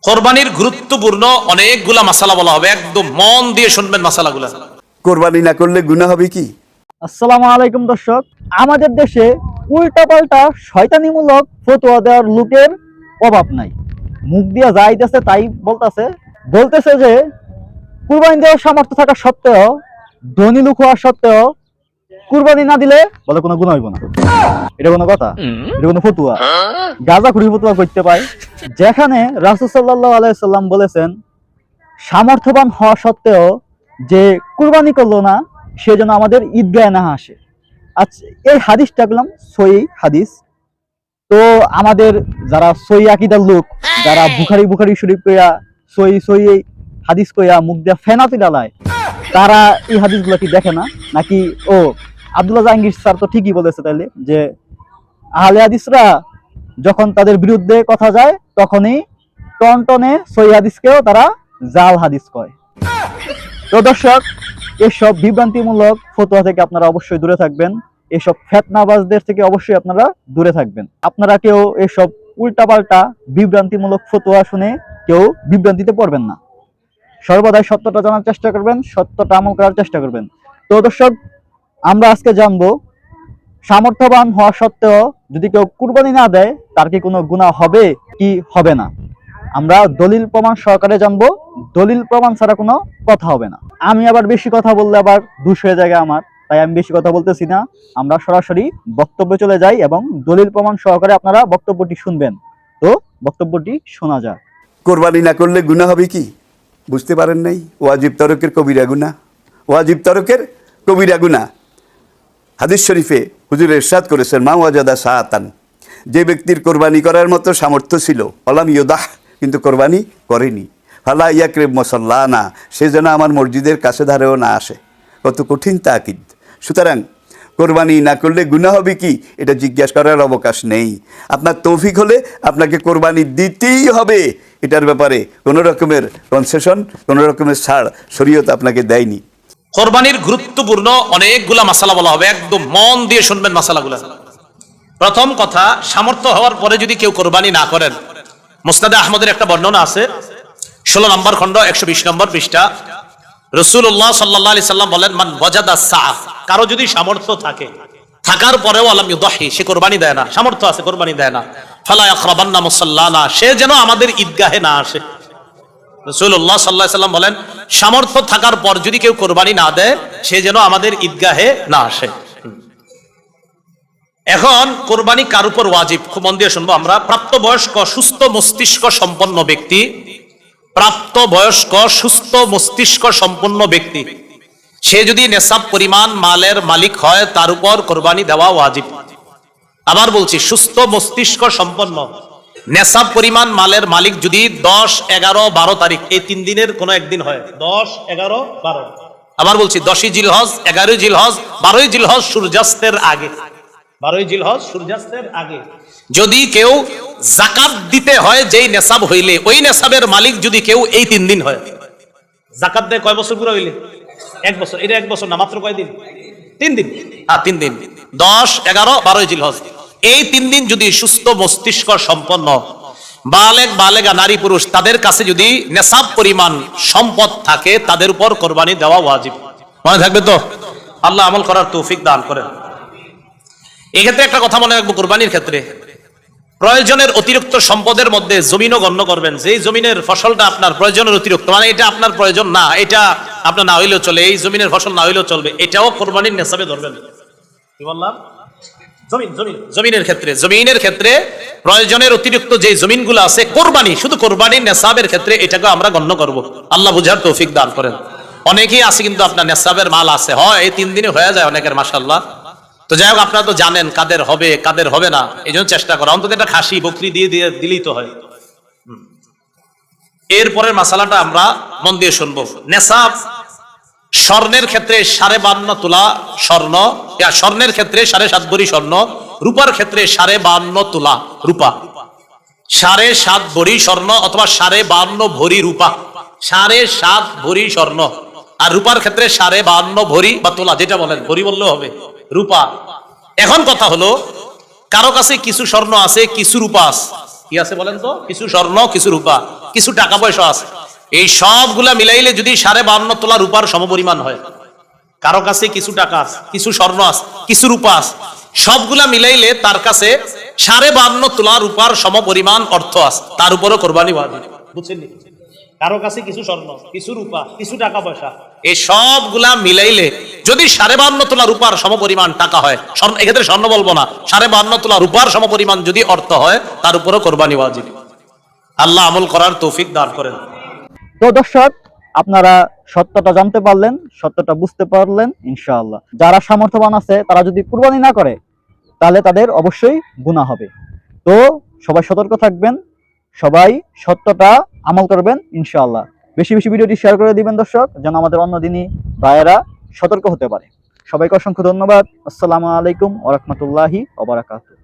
কোরবানির গুরুত্বপূর্ণ অনেকগুলা মাসালা বলা হবে, একদম মন দিয়ে শুনবেন মাসালাগুলা। কোরবানি না করলে গুনাহ হবে কি? আসসালামু আলাইকুম দর্শক, আমাদের দেশে উল্টাপাল্টা শয়তানিমূলক ফতোয়া দেওয়ার লোকের অভাব নাই। মুখ দিয়া যাইতেছে তাই বলতেছে যে কুরবানি দেওয়ার সামর্থ্য থাকা সত্ত্বেও, ধনী লোক হওয়া সত্ত্বেও কুরবানি না দিলে বলে কোনো গুনাহ হইব না। এটা কোনো কথা? এটা কোনো ফতোয়া? গাঁজাখুরি ফতোয়া করতে পায়, যেখানে রাসূল সাল্লাল্লাহু আলাইহি সাল্লাম বলেছেন সামর্থ্যবান হওয়া সত্ত্বেও যে কুরবানি করলো না সে যেন আমাদের ঈদগাহে না আসে। আচ্ছা, এই হাদিসটা পেলাম সহিহ হাদিস। তো আমাদের যারা সহিহ আকীদার লোক, যারা বুখারী শরীফ কইয়া সহিহ হাদিস কইয়া মুখ দিয়া ফেনাতি ডালায়, তারা এই হাদিসগুলো কি দেখে না নাকি? ও আব্দুল্লাহ জাহাঙ্গীর স্যার তো ঠিকই বলেছে তাইলে, যে আহলে হাদিসরা যখন তাদের বিরুদ্ধে কথা যায় তখনই টনটনে সহিহ হাদিসকেও তারা জাল হাদিস কয়। তো দর্শক, এসব বিভ্রান্তিমূলক ফতোয়া থেকে আপনারা অবশ্যই দূরে থাকবেন, এসব ফেতনাবাজদের থেকে অবশ্যই আপনারা দূরে থাকবেন। আপনারা কেউ এসব উল্টাপাল্টা বিভ্রান্তিমূলক ফতোয়া শুনে কেউ বিভ্রান্তিতে পড়বেন না। সর্বদাই সত্যটা জানার চেষ্টা করবেন, সত্যটা আমল করার চেষ্টা করবেন। তো দর্শক, আমরা আজকে জানবো সামর্থ্যবান হওয়া সত্ত্বেও যদি কেউ কুরবানি না দেয় তার কি কোনো গুনাহ হবে কি হবে না। আমরা দলিল প্রমাণ সহকারে জানবো, দলিল প্রমাণ ছাড়া কোনো কথা হবে না। আমি আবার বেশি কথা বললে আবার দুষ হয়ে যায় আমার, তাই আমি বেশি কথা বলতেছি না। আমরা সরাসরি বক্তব্যে চলে যাই এবং দলিল প্রমাণ সহকারে আপনারা বক্তব্যটি শুনবেন। তো বক্তব্যটি শোনা যায়। কোরবানি না করলে গুনাহ হবে কি? বুঝতে পারেন নাই? ওয়াজিব তরকের কবিরা গুনাহ, ওয়াজিব তরকের কবিরা গুনাহ। হাদিস শরীফে হুজুর ইরশাদ করেছেন, মা ওয়াজাদা সাআতান, যে ব্যক্তির কোরবানি করার মতো সামর্থ্য ছিল, অলাম ইউদাহ, কিন্তু কোরবানি করেনি, ফালা ইয়াকরিব মুসাল্লানা, সে যেন আমার মসজিদের কাছে ধারেও না আসে। কত কঠিন তাকিদ! সুতরাং কোরবানি না করলে গুনাহ হবে কি, এটা জিজ্ঞাসা করার অবকাশ নেই। আপনার তৌফিক হলে আপনাকে কোরবানি দিতেই হবে। এটার ব্যাপারে কোনো রকমের কনসেশন, কোনো রকমের ছাড় শরীয়ত আপনাকে দেয়নি। কোরবানির গুরুত্বপূর্ণ অনেকগুলা মাসালা বলা হবে, একদম মন দিয়ে শুনবেন মাসালাগুলা। প্রথম কথা, সামর্থ্য হওয়ার পরে যদি কেউ কোরবানি না করেন, মুসনাদে আহমদের একটা বর্ণনা আছে, 16 নম্বর খণ্ড 120 নম্বর পৃষ্ঠা। রাসূলুল্লাহ সাল্লাল্লাহু আলাইহি সাল্লাম বলেন, মান ওয়াজাদা সাআহ, কারো যদি সামর্থ্য থাকে, থাকার পরেও আলাম ইউদাহি, সে কোরবানি দেয় না, সামর্থ্য আছে কোরবানি দেয় না, ফালা ইয়াকরাবান্না মুসাল্লানা, সে যেন আমাদের ঈদগাহে না আসে। রাসূলুল্লাহ সাল্লাল্লাহু আলাইহি সাল্লাম বলেন, সামর্থ্য থাকার পর যদি কেউ কোরবানি না দেয় সে যেন আমাদের ঈদগাহে না আসে। এখন কোরবানি কার উপর ওয়াজিব, খুব মন দিয়ে শুনবো আমরা। প্রাপ্তবয়স্ক সুস্থ মস্তিষ্ক সম্পন্ন ব্যক্তি, প্রাপ্তবয়স্ক সুস্থ মস্তিষ্ক সম্পন্ন ব্যক্তি, সে যদি নেসাব পরিমাণ মালের মালিক হয় তার উপর কোরবানি দেওয়া ওয়াজিব। আবার বলছি, সুস্থ মস্তিষ্ক সম্পন্ন, নেসাব পরিমাণ মালের মালিক যদি 10, 11, 12 তারিখ এই 3 দিনের কোনো একদিন হয়, 10, 11, 12, আবার বলছি 10ই জিলহজ, 11ই জিলহজ, 12ই জিলহজ সূর্যাস্তের আগে, 12ই জিলহজ সূর্যাস্তের আগে যদি কেউ যাকাত দিতে হয়, যেই নেসাব হইলে ওই নেসাবের মালিক যদি কেউ এই 3 দিন হয়, যাকাত দেয় কয় বছর পুরো হইলে? 1 বছর। এটা 1 বছর না, মাত্র কয় দিন? 3 দিন। হ্যাঁ, 3 দিন, 10, 11, 12 জিলহজ, এই 3 দিন যদি সুস্থ মস্তিষ্ক সম্পন্ন বালেগা নারী পুরুষ তাদের কাছে যদি নেসাব পরিমাণ সম্পদ থাকে, তাদের উপর কোরবানি দেওয়া ওয়াজিব। মনে থাকবে তো? আল্লাহ আমল করার তৌফিক দান করেন। এক্ষেত্রে একটা কথা মনে রাখবো, কোরবানির ক্ষেত্রে প্রয়োজনের অতিরিক্ত সম্পদের মধ্যে জমিনও গণ্য করবেন। যেই জমিনের ফসলটা আপনার প্রয়োজনের অতিরিক্ত, মানে এটা আপনার প্রয়োজন না, এটা আপনার না হইলেও চলে, এই জমিনের ফসল না হইলেও চলবে, এটাও কোরবানির নেসাবে ধরবেন। কি বললাম? জমিনের ক্ষেত্রে প্রয়োজনের অতিরিক্ত যে জমিনগুলো আছে, কোরবানি, শুধু কোরবানির নেসাবের ক্ষেত্রে এটাকে আমরা গণ্য করব। আল্লাহ বুঝার তৌফিক দান করেন। অনেকেই আছে কিন্তু আপনার নেসাবের মাল আছে, হয় এই 3 দিনে হয়ে যায় অনেকের, মাশাআল্লাহ। তো যাই হোক, আপনারা তো জানেন কাদের হবে কাদের হবে না, এই জন্য চেষ্টা করা, অন্তত একটা খাসি বকরি দিয়ে দিলেই তো হয়। এরপরের মাসালাটা আমরা মন দিয়ে শুনবো। নেসাব স্বর্ণের ক্ষেত্রে 52.5 তোলা স্বর্ণ, স্বর্ণের ক্ষেত্রে 7.5 ভরি স্বর্ণ, রূপার ক্ষেত্রে 52.5 তোলা রূপা, 7.5 ভরি স্বর্ণ অথবা 52.5 ভরি রূপা, 7.5 ভরি স্বর্ণ, আর রূপার ক্ষেত্রে 52.5 ভরি বা তোলা, যেটা বলেন, ভরি বললেও হবে, রূপা। এখন কথা হলো, কারো কাছে কিছু স্বর্ণ আছে, কিছু রূপা আছে, কি আছে বলেন তো? কিছু স্বর্ণ, কিছু রূপা, কিছু টাকা পয়সা আছে। এই সবগুলা মিলাইলে যদি 52.5 তোলা রূপার সমপরিমাণ হয়, কারো কাছে কিছু টাকা আছে, কিছু স্বর্ণ আছে, কিছু রূপা আছে, সবগুলা মিলাইলে তার কাছে 52.5 তোলা রূপার সমপরিমাণ অর্থ আছে, তার উপরও কোরবানি ওয়াজিব। বুঝছেন? কারো কাছে কিছু স্বর্ণ, কিছু রূপা, কিছু টাকা পয়সা, এই সবগুলা মিলাইলে যদি 52.5 তোলা রূপার সমপরিমাণ টাকা হয়, স্বর্ণ, এক্ষেত্রে স্বর্ণ বলবো না, 52.5 তোলা রূপার সমপরিমাণ যদি অর্থ হয়, তার উপরও কোরবানি ওয়াজিব। আল্লাহ আমল করার তৌফিক দান করেন। তো দর্শক, আপনারা সত্যটা জানতে পারলেন, সত্যটা বুঝতে পারলেন ইনশাআল্লাহ। যারা সামর্থ্যবান আছে তারা যদি কুরবানি না করে তাহলে তাদের অবশ্যই গুনাহ হবে। তো সবাই সতর্ক থাকবেন, সবাই সত্যটা আমল করবেন ইনশাআল্লাহ। বেশি বেশি ভিডিওটি শেয়ার করে দিবেন দর্শক, যেন আমাদের অন্য দিনই ভাইয়েরা সতর্ক হতে পারে। সবাইকে অসংখ্য ধন্যবাদ। আসসালামু আলাইকুম ওয়া রাহমাতুল্লাহি ওয়া বারাকাতুহু।